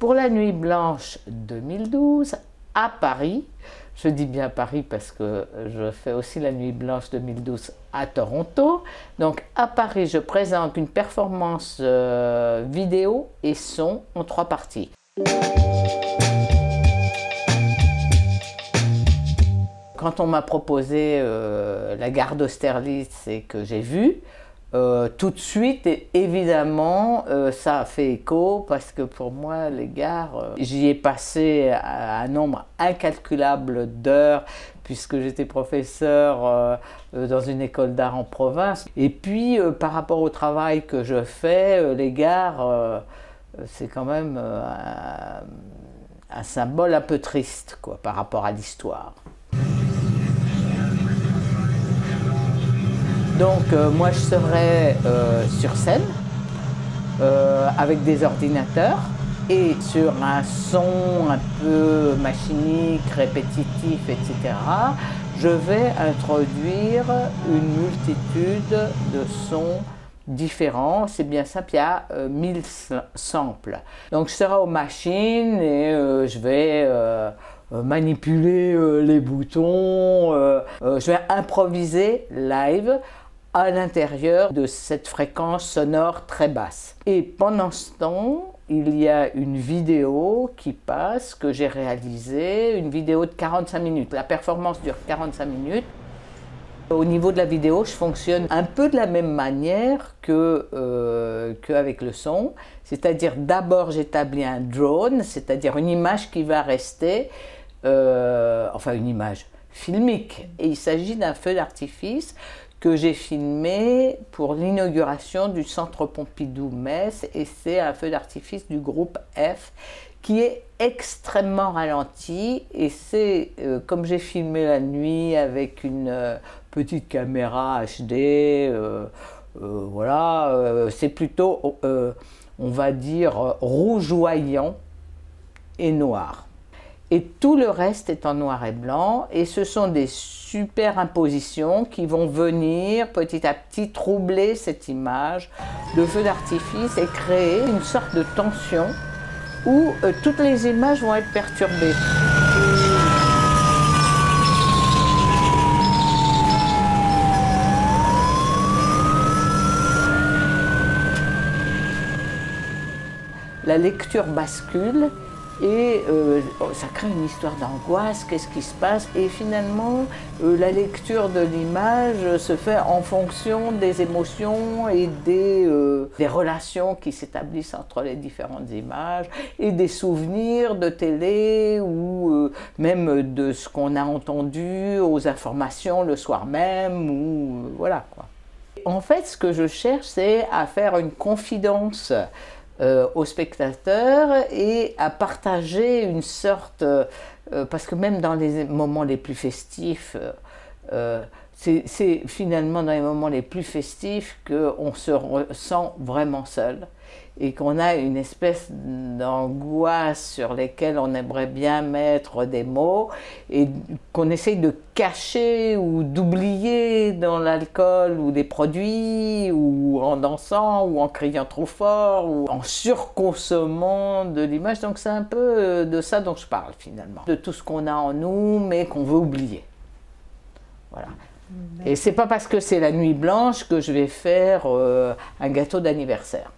pour la Nuit Blanche 2012 à Paris. Je dis bien Paris parce que je fais aussi la Nuit Blanche 2012 à Toronto. Donc à Paris, je présente une performance vidéo et son en 3 parties. Quand on m'a proposé la gare d'Austerlitz et que j'ai vu, tout de suite, évidemment, ça a fait écho parce que pour moi, les gares, j'y ai passé un nombre incalculable d'heures puisque j'étais professeur dans une école d'art en province. Et puis, par rapport au travail que je fais, les gares, c'est quand même un symbole un peu triste, quoi, par rapport à l'histoire. Donc moi je serai sur scène avec des ordinateurs et sur un son un peu machinique, répétitif, etc. Je vais introduire une multitude de sons différents. C'est bien simple, il y a 1000 samples. Donc je serai aux machines et je vais manipuler les boutons, je vais improviser live à l'intérieur de cette fréquence sonore très basse. Et pendant ce temps, il y a une vidéo qui passe, que j'ai réalisée, une vidéo de 45 minutes. La performance dure 45 minutes. Au niveau de la vidéo, je fonctionne un peu de la même manière qu'avec le son. C'est-à-dire d'abord j'établis un drone, c'est-à-dire une image qui va rester, enfin une image filmique. Et il s'agit d'un feu d'artifice que j'ai filmé pour l'inauguration du Centre Pompidou-Metz, et c'est un feu d'artifice du groupe F qui est extrêmement ralenti, et c'est comme j'ai filmé la nuit avec une petite caméra HD, voilà, c'est plutôt, on va dire, rougeoyant et noir. Et tout le reste est en noir et blanc, et ce sont des superimpositions qui vont venir petit à petit troubler cette image de feu d'artifice et créer une sorte de tension où toutes les images vont être perturbées. La lecture bascule. Et ça crée une histoire d'angoisse, qu'est-ce qui se passe? Et finalement, la lecture de l'image se fait en fonction des émotions et des relations qui s'établissent entre les différentes images, et des souvenirs de télé ou même de ce qu'on a entendu aux informations le soir même, ou voilà quoi. En fait, ce que je cherche, c'est à faire une confidence aux spectateurs et à partager une sorte, parce que même dans les moments les plus festifs, c'est finalement dans les moments les plus festifs qu'on se ressent vraiment seul et qu'on a une espèce d'angoisse sur lesquelles on aimerait bien mettre des mots et qu'on essaye de cacher ou d'oublier dans l'alcool ou des produits ou en dansant ou en criant trop fort ou en surconsommant de l'image. Donc c'est un peu de ça dont je parle finalement, de tout ce qu'on a en nous mais qu'on veut oublier. Voilà. Et c'est pas parce que c'est la Nuit Blanche que je vais faire un gâteau d'anniversaire.